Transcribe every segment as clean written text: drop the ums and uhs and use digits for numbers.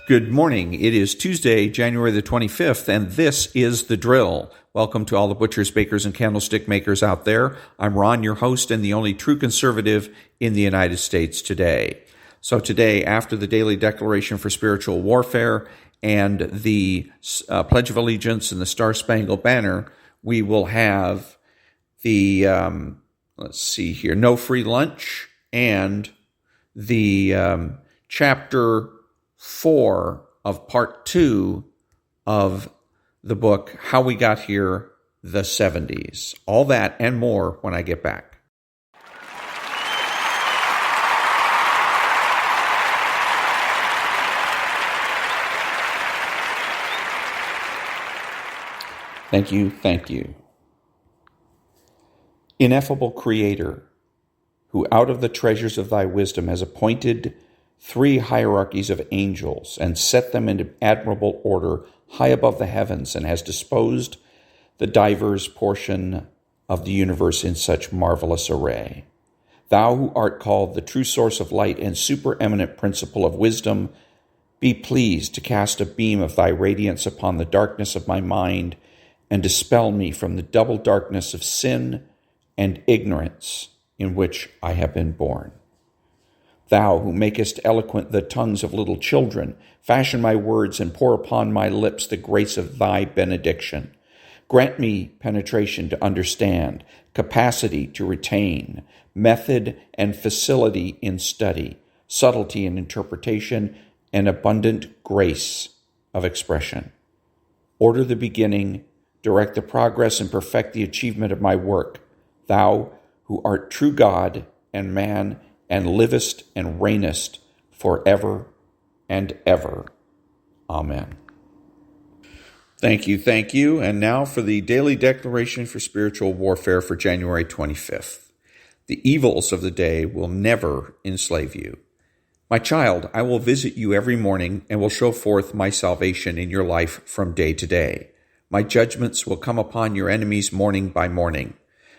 Good morning. It is Tuesday, January the 25th, and this is The Drill. Welcome to all the butchers, bakers, and candlestick makers out there. I'm Ron, your host and the only true conservative in the United States today. So today, after the daily declaration for spiritual warfare and the Pledge of Allegiance and the Star-Spangled Banner, we will have the, no free lunch and the chapter 4 of part 2 of the book, How We Got Here, the 70s. All that and more when I get back. Thank you. Ineffable Creator, who out of the treasures of thy wisdom has appointed 3 hierarchies of angels and set them in admirable order high above the heavens, and has disposed the divers portion of the universe in such marvelous array. Thou who art called the true source of light and supereminent principle of wisdom, be pleased to cast a beam of thy radiance upon the darkness of my mind and dispel me from the double darkness of sin and ignorance in which I have been born. Thou who makest eloquent the tongues of little children, fashion my words and pour upon my lips the grace of thy benediction. Grant me penetration to understand, capacity to retain, method and facility in study, subtlety in interpretation, and abundant grace of expression. Order the beginning, direct the progress, and perfect the achievement of my work. Thou who art true God and man, and livest and reignest forever and ever. Amen. Thank you. And now for the daily declaration for spiritual warfare for January 25th. The evils of the day will never enslave you. My child, I will visit you every morning and will show forth my salvation in your life from day to day. My judgments will come upon your enemies morning by morning.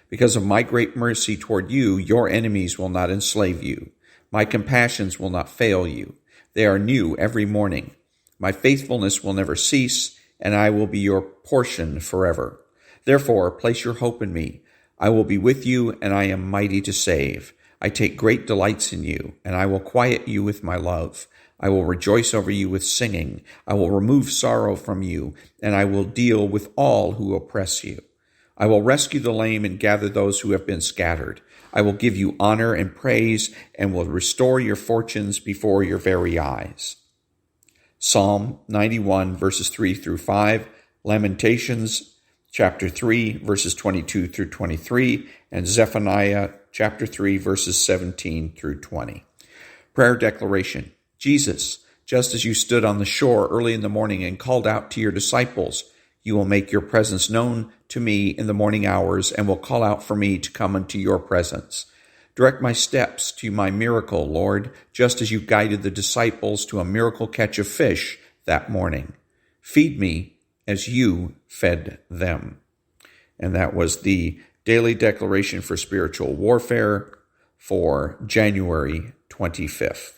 Because of my great mercy toward you, your enemies will not enslave you. My compassions will not fail you. They are new every morning. My faithfulness will never cease, and I will be your portion forever. Therefore, place your hope in me. I will be with you, and I am mighty to save. I take great delights in you, and I will quiet you with my love. I will rejoice over you with singing. I will remove sorrow from you, and I will deal with all who oppress you. I will rescue the lame and gather those who have been scattered. I will give you honor and praise and will restore your fortunes before your very eyes. Psalm 91, verses 3 through 5, Lamentations, chapter 3, verses 22 through 23, and Zephaniah, chapter 3, verses 17 through 20. Prayer declaration. Jesus, just as you stood on the shore early in the morning and called out to your disciples, you will make your presence known to me in the morning hours and will call out for me to come into your presence. Direct my steps to my miracle, Lord, just as you guided the disciples to a miracle catch of fish that morning. Feed me as you fed them. And that was the daily declaration for spiritual warfare for January 25th.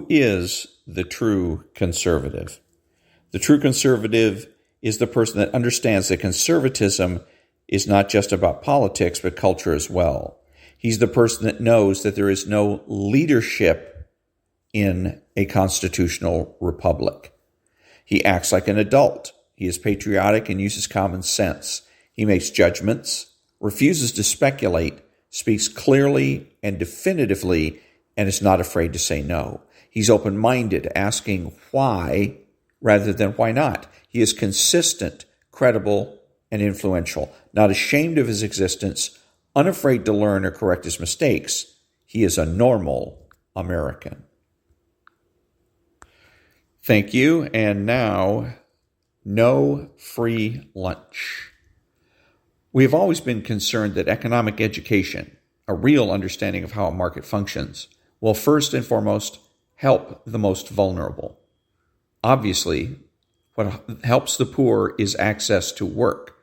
is the true conservative? The true conservative is the person that understands that conservatism is not just about politics, but culture as well. He's the person that knows that there is no leadership in a constitutional republic. He acts like an adult. He is patriotic and uses common sense. He makes judgments, refuses to speculate, speaks clearly and definitively, and is not afraid to say no. He's open-minded, asking why rather than why not. He is consistent, credible, and influential, not ashamed of his existence, unafraid to learn or correct his mistakes. He is a normal American. Thank you. And now, no free lunch. We have always been concerned that economic education, a real understanding of how a market functions, will first and foremost help the most vulnerable. Obviously, what helps the poor is access to work.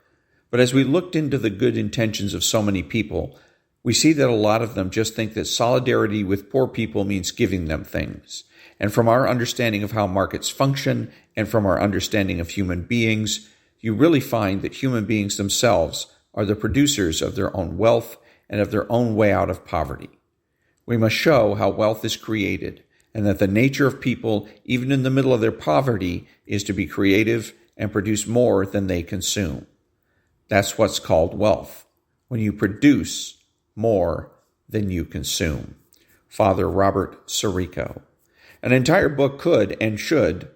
But as we looked into the good intentions of so many people, we see that a lot of them just think that solidarity with poor people means giving them things. And from our understanding of how markets function and from our understanding of human beings, you really find that human beings themselves are the producers of their own wealth and of their own way out of poverty. We must show how wealth is created and that the nature of people, even in the middle of their poverty, is to be creative and produce more than they consume. That's what's called wealth, when you produce more than you consume. Father Robert Sarico. An entire book could and should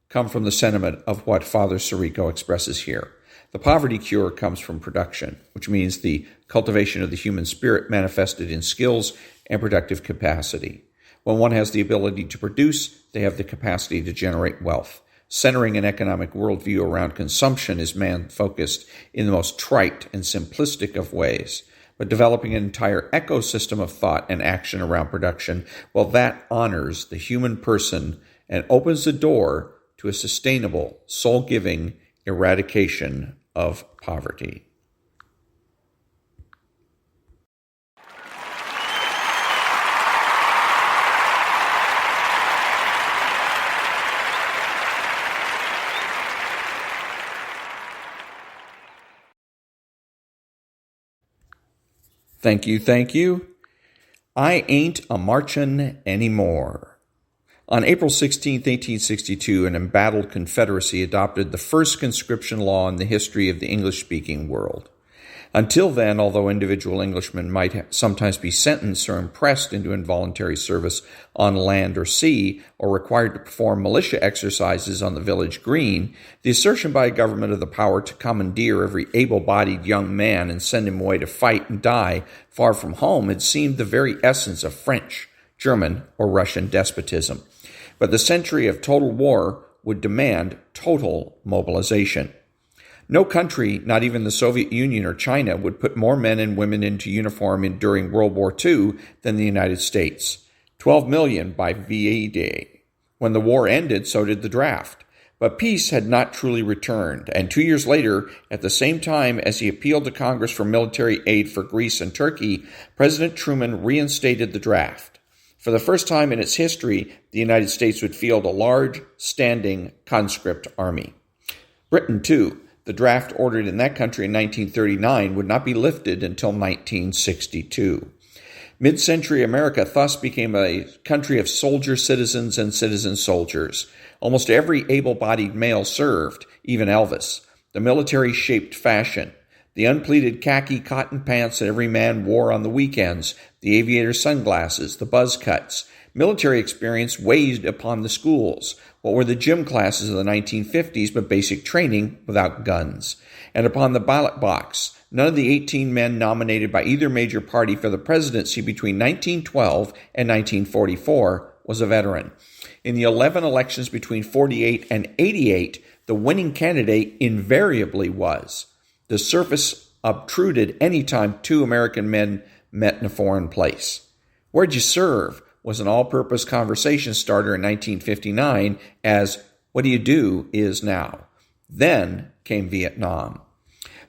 come from the sentiment of what Father Sarico expresses here. The poverty cure comes from production, which means the cultivation of the human spirit manifested in skills and productive capacity. When one has the ability to produce, they have the capacity to generate wealth. Centering an economic worldview around consumption is man-focused in the most trite and simplistic of ways. But developing an entire ecosystem of thought and action around production, well, that honors the human person and opens the door to a sustainable, soul-giving eradication of poverty. Thank you. I ain't a marchin' anymore. On April 16, 1862, an embattled Confederacy adopted the first conscription law in the history of the English-speaking world. Until then, although individual Englishmen might sometimes be sentenced or impressed into involuntary service on land or sea, or required to perform militia exercises on the village green, the assertion by a government of the power to commandeer every able-bodied young man and send him away to fight and die far from home had seemed the very essence of French, German, or Russian despotism. But the century of total war would demand total mobilization. No country, not even the Soviet Union or China, would put more men and women into uniform during World War II than the United States. 12 million by VA Day. When the war ended, so did the draft. But peace had not truly returned, and 2 years later, at the same time as he appealed to Congress for military aid for Greece and Turkey, President Truman reinstated the draft. For the first time in its history, the United States would field a large, standing conscript army. Britain, too. The draft ordered in that country in 1939 would not be lifted until 1962. Mid-century America thus became a country of soldier citizens and citizen soldiers. Almost every able-bodied male served, even Elvis. The military shaped fashion. The unpleated khaki cotton pants that every man wore on the weekends, the aviator sunglasses, the buzz cuts. Military experience weighed upon the schools. What were the gym classes of the 1950s but basic training without guns? And upon the ballot box, none of the 18 men nominated by either major party for the presidency between 1912 and 1944 was a veteran. In the 11 elections between 48 and 88, the winning candidate invariably was. The surface obtruded any time two American men met in a foreign place. Where'd you serve? Was an all-purpose conversation starter in 1959 as what do you do is now. Then came Vietnam.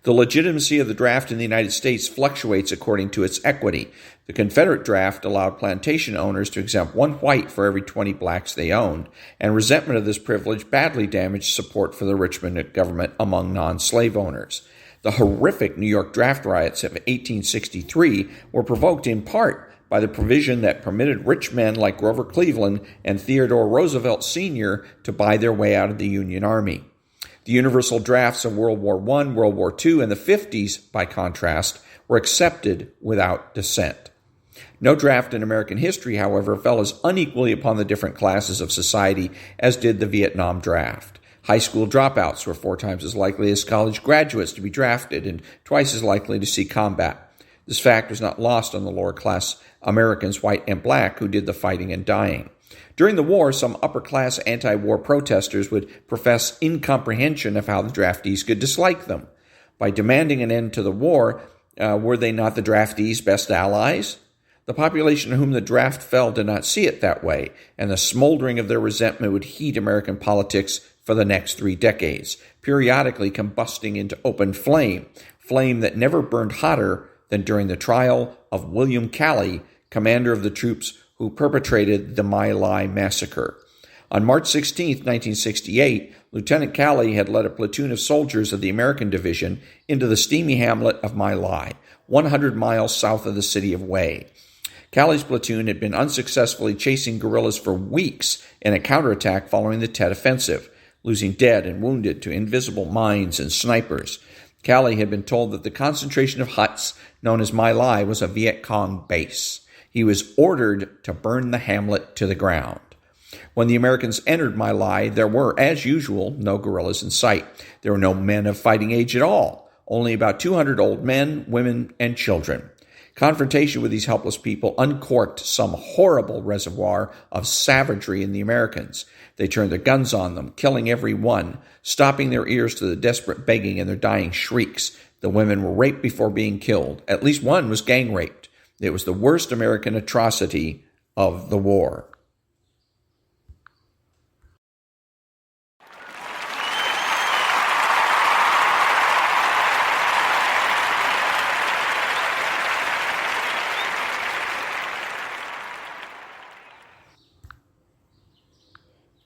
The legitimacy of the draft in the United States fluctuates according to its equity. The Confederate Draft allowed plantation owners to exempt one white for every 20 blacks they owned, and resentment of this privilege badly damaged support for the Richmond government among non-slave owners. The horrific New York draft riots of 1863 were provoked in part by the provision that permitted rich men like Grover Cleveland and Theodore Roosevelt Sr. to buy their way out of the Union Army. The universal drafts of World War I, World War II, and the 50s, by contrast, were accepted without dissent. No draft in American history, however, fell as unequally upon the different classes of society as did the Vietnam draft. High school dropouts were 4 times as likely as college graduates to be drafted and twice as likely to see combat. This fact was not lost on the lower class Americans, white and black, who did the fighting and dying. During the war, some upper-class anti-war protesters would profess incomprehension of how the draftees could dislike them. By demanding an end to the war, were they not the draftees' best allies? The population on whom the draft fell did not see it that way, and the smoldering of their resentment would heat American politics for the next 3 decades, periodically combusting into open flame that never burned hotter than during the trial of William Cali, commander of the troops who perpetrated the My Lai massacre. On March 16, 1968, Lieutenant Cali had led a platoon of soldiers of the American Division into the steamy hamlet of My Lai, 100 miles south of the city of Hue. Cali's platoon had been unsuccessfully chasing guerrillas for weeks in a counterattack following the Tet Offensive, losing dead and wounded to invisible mines and snipers. Cali had been told that the concentration of huts known as My Lai was a Viet Cong base. He was ordered to burn the hamlet to the ground. When the Americans entered My Lai, there were, as usual, no guerrillas in sight. There were no men of fighting age at all, only about 200 old men, women, and children. Confrontation with these helpless people uncorked some horrible reservoir of savagery in the Americans. They turned their guns on them, killing every one, stopping their ears to the desperate begging and their dying shrieks. The women were raped before being killed. At least one was gang raped. It was the worst American atrocity of the war.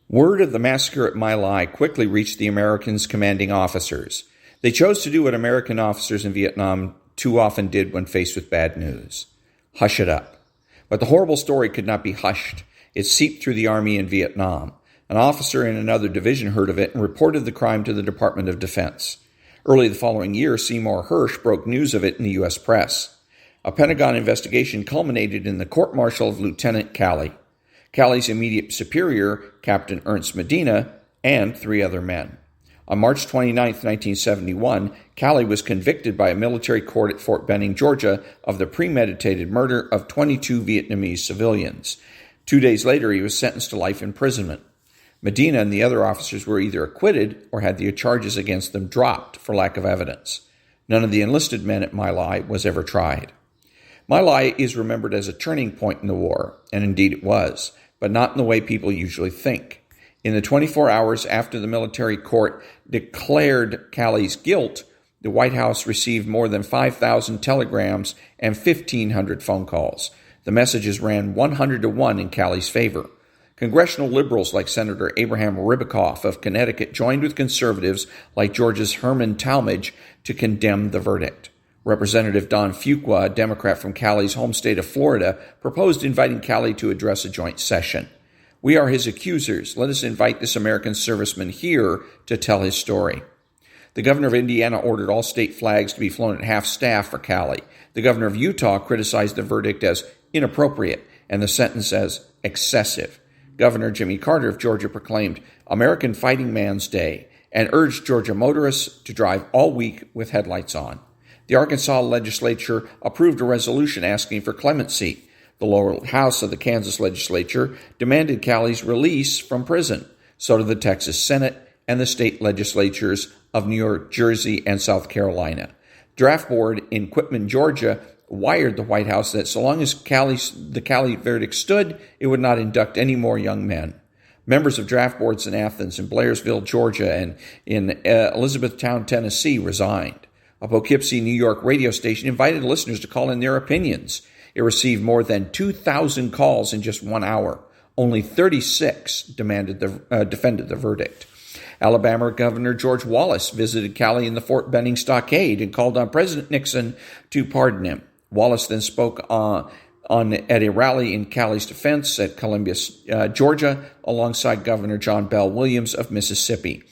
Word of the massacre at My Lai quickly reached the Americans' commanding officers. They chose to do what American officers in Vietnam too often did when faced with bad news: hush it up. But the horrible story could not be hushed. It seeped through the army in Vietnam. An officer in another division heard of it and reported the crime to the Department of Defense. Early the following year, Seymour Hersh broke news of it in the U.S. press. A Pentagon investigation culminated in the court-martial of Lieutenant Cali, Cali's immediate superior, Captain Ernst Medina, and 3 other men. On March 29, 1971, Cali was convicted by a military court at Fort Benning, Georgia, of the premeditated murder of 22 Vietnamese civilians. 2 days later, he was sentenced to life imprisonment. Medina and the other officers were either acquitted or had the charges against them dropped for lack of evidence. None of the enlisted men at My Lai was ever tried. My Lai is remembered as a turning point in the war, and indeed it was, but not in the way people usually think. In the 24 hours after the military court declared Cali's guilt, the White House received more than 5,000 telegrams and 1,500 phone calls. The messages ran 100 to 1 in Cali's favor. Congressional liberals like Senator Abraham Ribicoff of Connecticut joined with conservatives like Georgia's Herman Talmadge to condemn the verdict. Representative Don Fuqua, a Democrat from Cali's home state of Florida, proposed inviting Cali to address a joint session. "We are his accusers. Let us invite this American serviceman here to tell his story." The governor of Indiana ordered all state flags to be flown at half-staff for Cali. The governor of Utah criticized the verdict as inappropriate and the sentence as excessive. Governor Jimmy Carter of Georgia proclaimed American Fighting Man's Day and urged Georgia motorists to drive all week with headlights on. The Arkansas legislature approved a resolution asking for clemency. The lower house of the Kansas legislature demanded Cali's release from prison. So did the Texas Senate and the state legislatures of New York, Jersey, and South Carolina. Draft board in Quitman, Georgia, wired the White House that so long as the Cali verdict stood, it would not induct any more young men. Members of draft boards in Athens, in Blairsville, Georgia, and in Elizabethtown, Tennessee resigned. A Poughkeepsie, New York radio station invited listeners to call in their opinions. It received more than 2,000 calls in just 1 hour. Only 36 defended the verdict. Alabama Governor George Wallace visited Cali in the Fort Benning Stockade and called on President Nixon to pardon him. Wallace then spoke at a rally in Cali's defense at Columbus, Georgia, alongside Governor John Bell Williams of Mississippi.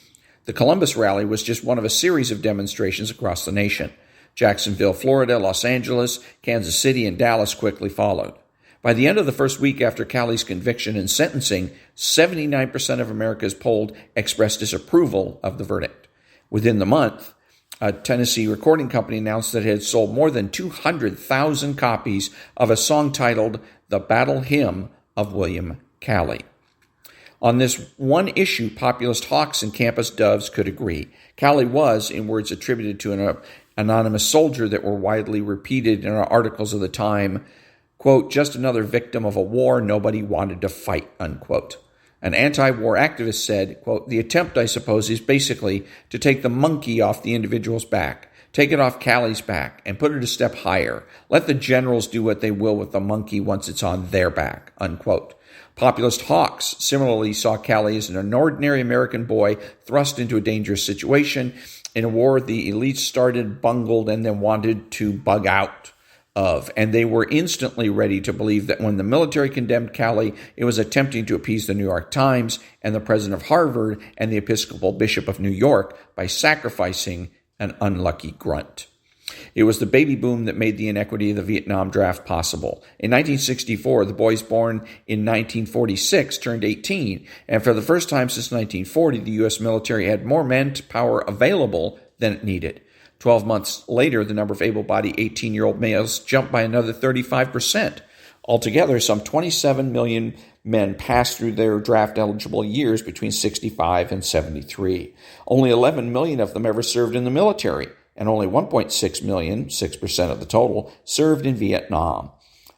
The Columbus rally was just one of a series of demonstrations across the nation. Jacksonville, Florida, Los Angeles, Kansas City, and Dallas quickly followed. By the end of the first week after Cali's conviction and sentencing, 79% of Americans polled expressed disapproval of the verdict. Within the month, a Tennessee recording company announced that it had sold more than 200,000 copies of a song titled The Battle Hymn of William Cali. On this one issue, populist hawks and campus doves could agree. Cali was, in words attributed to an anonymous soldier that were widely repeated in articles of the time, quote, just another victim of a war nobody wanted to fight, unquote. An anti-war activist said, quote, the attempt, I suppose, is basically to take the monkey off the individual's back, take it off Cali's back, and put it a step higher. Let the generals do what they will with the monkey once it's on their back, unquote. Populist hawks similarly saw Cali as an ordinary American boy thrust into a dangerous situation in a war the elites started, bungled, and then wanted to bug out of, and they were instantly ready to believe that when the military condemned Cali, it was attempting to appease the New York Times and the president of Harvard and the Episcopal Bishop of New York by sacrificing an unlucky grunt. It was the baby boom that made the inequity of the Vietnam draft possible. In 1964, the boys born in 1946 turned 18, and for the first time since 1940, the U.S. military had more manpower available than it needed. 12 months later, the number of able-bodied 18-year-old males jumped by another 35%. Altogether, some 27 million men passed through their draft-eligible years between 65 and 73. Only 11 million of them ever served in the military, and only 1.6 million, 6% of the total, served in Vietnam.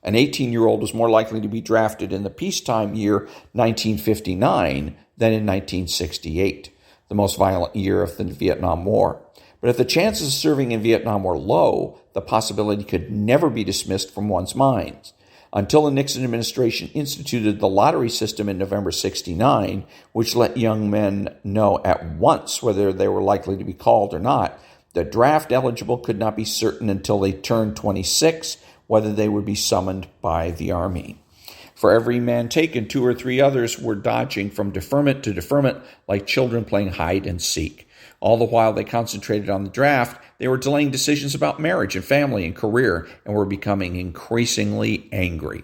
An 18-year-old was more likely to be drafted in the peacetime year 1959 than in 1968, the most violent year of the Vietnam War. But if the chances of serving in Vietnam were low, the possibility could never be dismissed from one's mind. Until the Nixon administration instituted the lottery system in November 1969, which let young men know at once whether they were likely to be called or not, the draft eligible could not be certain until they turned 26 whether they would be summoned by the Army. For every man taken, 2 or 3 others were dodging from deferment to deferment like children playing hide and seek. All the while they concentrated on the draft, they were delaying decisions about marriage and family and career and were becoming increasingly angry.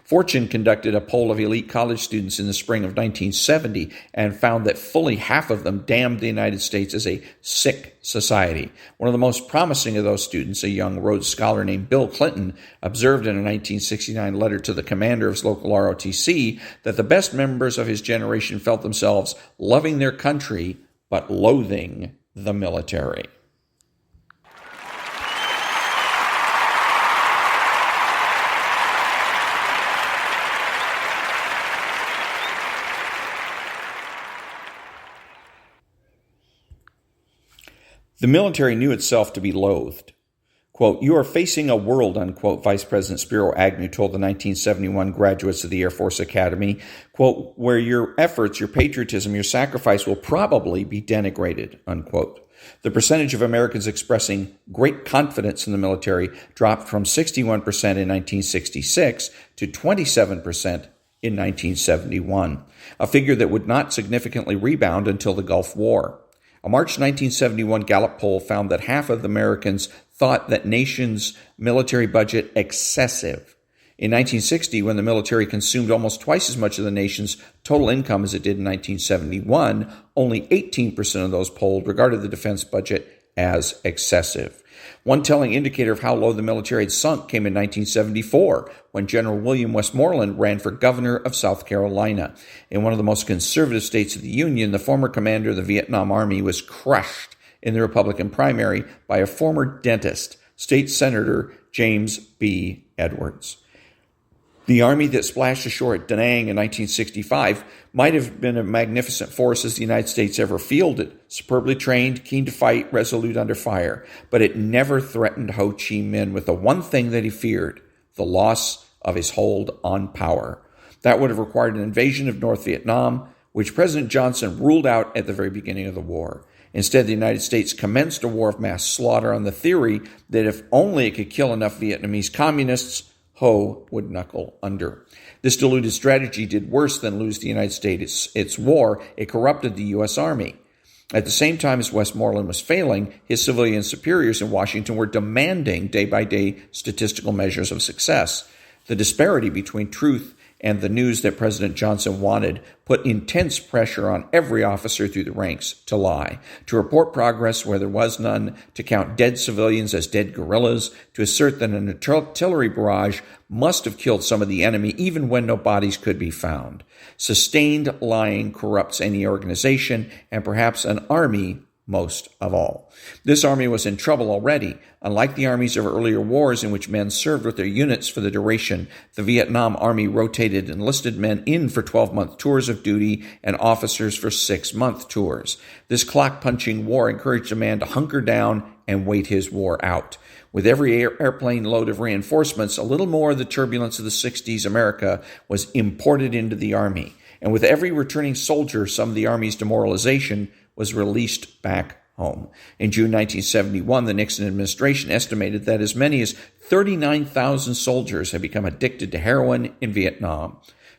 Fortune conducted a poll of elite college students in the spring of 1970 and found that fully half of them damned the United States as a sick society. One of the most promising of those students, a young Rhodes Scholar named Bill Clinton, observed in a 1969 letter to the commander of his local ROTC that the best members of his generation felt themselves loving their country but loathing the military. The military knew itself to be loathed. Quote, you are facing a world, unquote, Vice President Spiro Agnew told the 1971 graduates of the Air Force Academy, quote, where your efforts, your patriotism, your sacrifice will probably be denigrated, unquote. The percentage of Americans expressing great confidence in the military dropped from 61% in 1966 to 27% in 1971, a figure that would not significantly rebound until the Gulf War. A March 1971 Gallup poll found that half of Americans thought that nation's military budget excessive. In 1960, when the military consumed almost twice as much of the nation's total income as it did in 1971, only 18% of those polled regarded the defense budget as excessive. One telling indicator of how low the military had sunk came in 1974, when General William Westmoreland ran for governor of South Carolina. In one of the most conservative states of the Union, the former commander of the Vietnam Army was crushed in the Republican primary by a former dentist, State Senator James B. Edwards. The army that splashed ashore at Da Nang in 1965 might have been a magnificent force as the United States ever fielded, superbly trained, keen to fight, resolute under fire, but it never threatened Ho Chi Minh with the one thing that he feared, the loss of his hold on power. That would have required an invasion of North Vietnam, which President Johnson ruled out at the very beginning of the war. Instead, the United States commenced a war of mass slaughter on the theory that if only it could kill enough Vietnamese communists, Ho would knuckle under. This deluded strategy did worse than lose the United States its war. It corrupted the U.S. Army. At the same time as Westmoreland was failing, his civilian superiors in Washington were demanding day-by-day statistical measures of success. The disparity between truth and the news that President Johnson wanted put intense pressure on every officer through the ranks to lie, to report progress where there was none, to count dead civilians as dead guerrillas, to assert that an artillery barrage must have killed some of the enemy even when no bodies could be found. Sustained lying corrupts any organization, and perhaps an army most of all. This army was in trouble already. Unlike the armies of earlier wars in which men served with their units for the duration, the Vietnam Army rotated enlisted men in for 12-month tours of duty and officers for 6-month tours. This clock-punching war encouraged a man to hunker down and wait his war out. With every airplane load of reinforcements, a little more of the turbulence of the 60s America was imported into the Army. And with every returning soldier, some of the Army's demoralization was released back home. In June 1971, the Nixon administration estimated that as many as 39,000 soldiers had become addicted to heroin in Vietnam.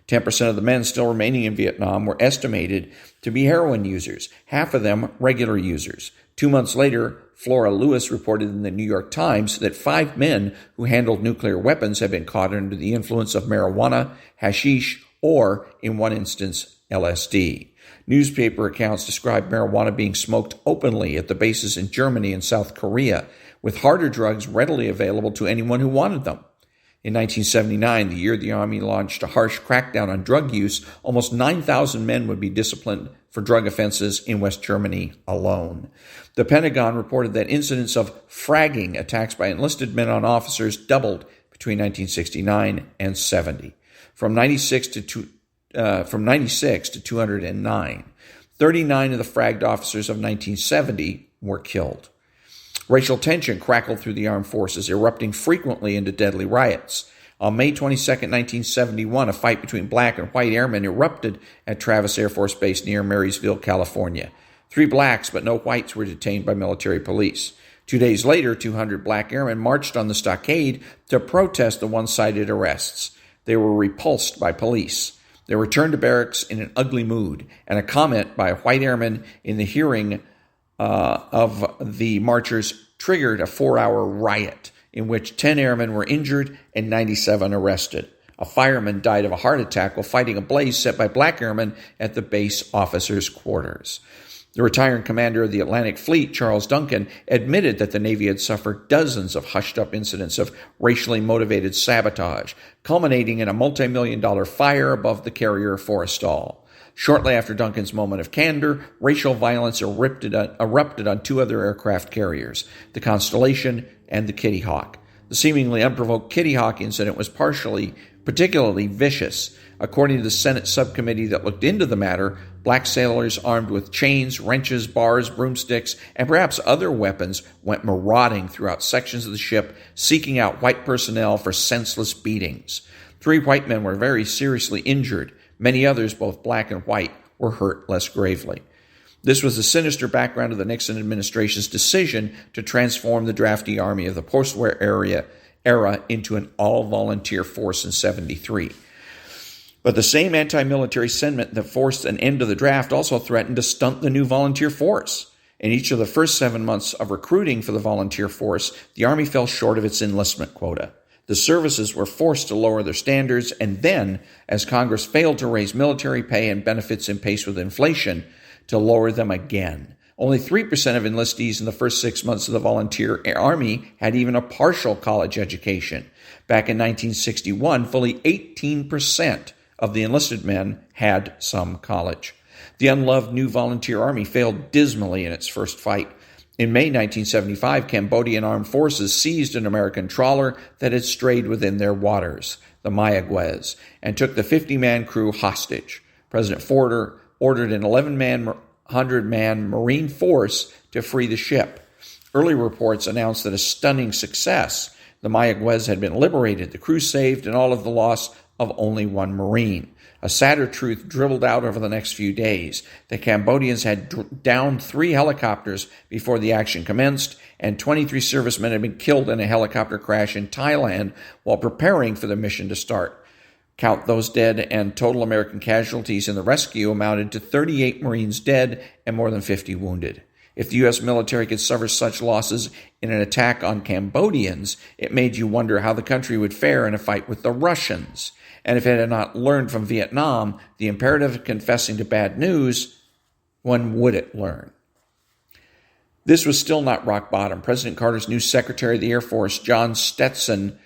10% of the men still remaining in Vietnam were estimated to be heroin users, half of them regular users. 2 months later, Flora Lewis reported in the New York Times that 5 men who handled nuclear weapons had been caught under the influence of marijuana, hashish, or, in one instance, LSD. Newspaper accounts describe marijuana being smoked openly at the bases in Germany and South Korea, with harder drugs readily available to anyone who wanted them. In 1979, the year the Army launched a harsh crackdown on drug use, almost 9,000 men would be disciplined for drug offenses in West Germany alone. The Pentagon reported that incidents of fragging attacks by enlisted men on officers doubled between 1969 and 70. From 96 to 209. 39 of the fragged officers of 1970 were killed. Racial tension crackled through the armed forces, erupting frequently into deadly riots. On May 22, 1971, a fight between black and white airmen erupted at Travis Air Force Base near Marysville, California. 3 blacks but no whites were detained by military police. 2 days later, 200 black airmen marched on the stockade to protest the one-sided arrests. They were repulsed by police. They returned to barracks in an ugly mood, and a comment by a white airman in the hearing of the marchers triggered a 4-hour riot in which 10 airmen were injured and 97 arrested. A fireman died of a heart attack while fighting a blaze set by black airmen at the base officers' quarters. The retiring commander of the Atlantic Fleet, Charles Duncan, admitted that the Navy had suffered dozens of hushed-up incidents of racially motivated sabotage, culminating in a multi-million-dollar fire above the carrier Forrestal. Shortly after Duncan's moment of candor, racial violence erupted on 2 other aircraft carriers, the Constellation and the Kitty Hawk. The seemingly unprovoked Kitty Hawk incident was particularly vicious. According to the Senate subcommittee that looked into the matter, black sailors armed with chains, wrenches, bars, broomsticks, and perhaps other weapons went marauding throughout sections of the ship, seeking out white personnel for senseless beatings. 3 white men were very seriously injured. Many others, both black and white, were hurt less gravely. This was the sinister background of the Nixon administration's decision to transform the drafty army of the post-war era into an all-volunteer force in 1973. But the same anti-military sentiment that forced an end to the draft also threatened to stunt the new volunteer force. In each of the first 7 months of recruiting for the volunteer force, the Army fell short of its enlistment quota. The services were forced to lower their standards, and then, as Congress failed to raise military pay and benefits in pace with inflation, to lower them again. Only 3% of enlistees in the first 6 months of the volunteer army had even a partial college education. Back in 1961, fully 18% of the enlisted men had some college. The unloved new volunteer army failed dismally in its first fight. In May 1975, Cambodian armed forces seized an American trawler that had strayed within their waters. the Mayaguez, and took the 50-man crew hostage. President Ford ordered an 1,100-man Marine force to free the ship. Early reports announced that a stunning success. The Mayaguez had been liberated, the crew saved, and all of the loss of only one Marine. A sadder truth dribbled out over the next few days. The Cambodians had downed 3 helicopters before the action commenced, and 23 servicemen had been killed in a helicopter crash in Thailand while preparing for the mission to start. Count those dead, and total American casualties in the rescue amounted to 38 Marines dead and more than 50 wounded. If the U.S. military could suffer such losses in an attack on Cambodians, it made you wonder how the country would fare in a fight with the Russians. And if it had not learned from Vietnam the imperative of confessing to bad news, when would it learn? This was still not rock bottom. President Carter's new Secretary of the Air Force, John Stetson,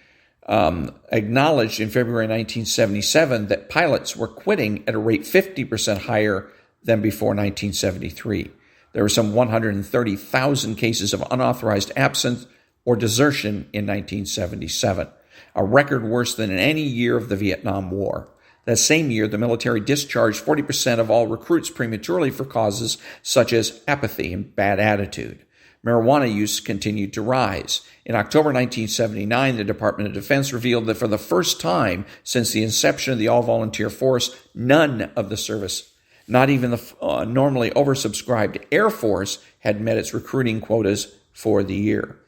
acknowledged in February 1977 that pilots were quitting at a rate 50% higher than before 1973. There were some 130,000 cases of unauthorized absence or desertion in 1977, a record worse than in any year of the Vietnam War. That same year, the military discharged 40% of all recruits prematurely for causes such as apathy and bad attitude. Marijuana use continued to rise. In October 1979, the Department of Defense revealed that for the first time since the inception of the all-volunteer force, none of the service, not even the normally oversubscribed Air Force, had met its recruiting quotas for the year.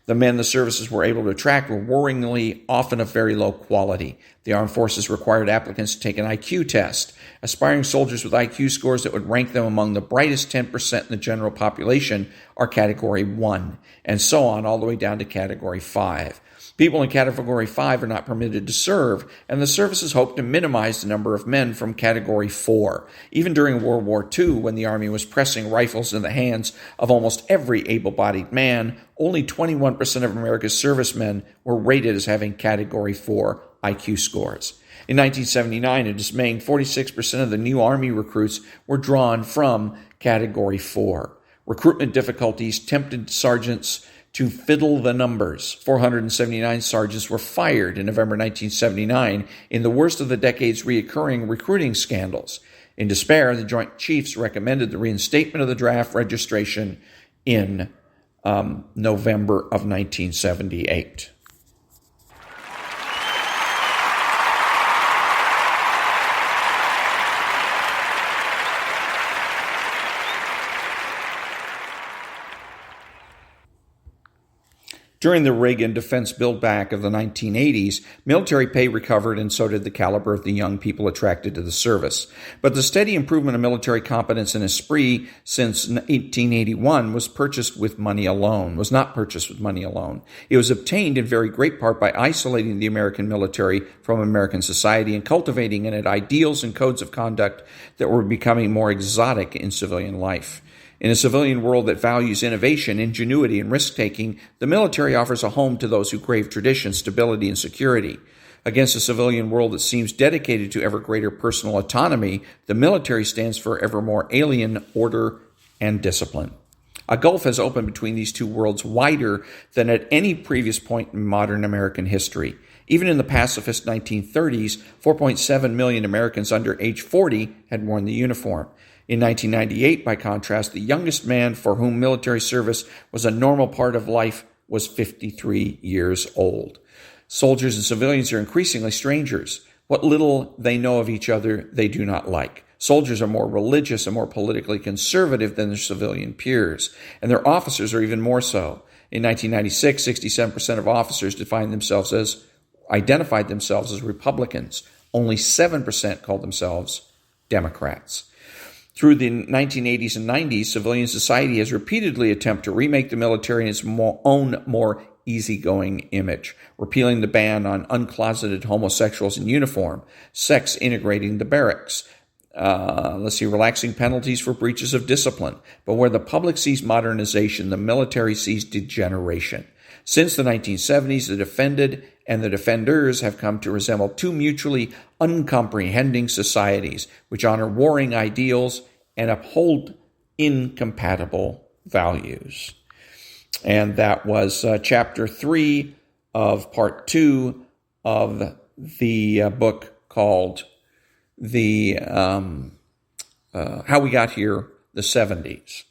The men the services were able to attract were worryingly often of very low quality. The armed forces required applicants to take an IQ test. Aspiring soldiers with IQ scores that would rank them among the brightest 10% in the general population are Category 1, and so on all the way down to Category 5. People in Category 5 are not permitted to serve, and the services hope to minimize the number of men from Category 4. Even during World War II, when the Army was pressing rifles in the hands of almost every able-bodied man, only 21% of America's servicemen were rated as having Category 4 IQ scores. In 1979, a dismaying 46% of the new Army recruits were drawn from Category 4. Recruitment difficulties tempted sergeants to fiddle the numbers. 479 sergeants were fired in November 1979 in the worst of the decade's reoccurring recruiting scandals. In despair, the Joint Chiefs recommended the reinstatement of the draft registration in November of 1978. During the Reagan defense build-back of the 1980s, military pay recovered, and so did the caliber of the young people attracted to the service. But the steady improvement of military competence and esprit since 1881 was not purchased with money alone. It was obtained in very great part by isolating the American military from American society and cultivating in it ideals and codes of conduct that were becoming more exotic in civilian life. In a civilian world that values innovation, ingenuity, and risk-taking, the military offers a home to those who crave tradition, stability, and security. Against a civilian world that seems dedicated to ever greater personal autonomy, the military stands for ever more alien order and discipline. A gulf has opened between these two worlds wider than at any previous point in modern American history. Even in the pacifist 1930s, 4.7 million Americans under age 40 had worn the uniform. In 1998, by contrast, the youngest man for whom military service was a normal part of life was 53 years old. Soldiers and civilians are increasingly strangers. What little they know of each other, they do not like. Soldiers are more religious and more politically conservative than their civilian peers, and their officers are even more so. In 1996, 67% of officers identified themselves as Republicans. Only 7% called themselves Democrats. Through the 1980s and 90s, civilian society has repeatedly attempted to remake the military in its own more easygoing image, repealing the ban on uncloseted homosexuals in uniform, sex integrating the barracks, relaxing penalties for breaches of discipline. But where the public sees modernization, the military sees degeneration. Since the 1970s, the defended and the defenders have come to resemble two mutually uncomprehending societies which honor warring ideals and uphold incompatible values. And that was Chapter 3 of Part 2 of the book called the How We Got Here, the 70s.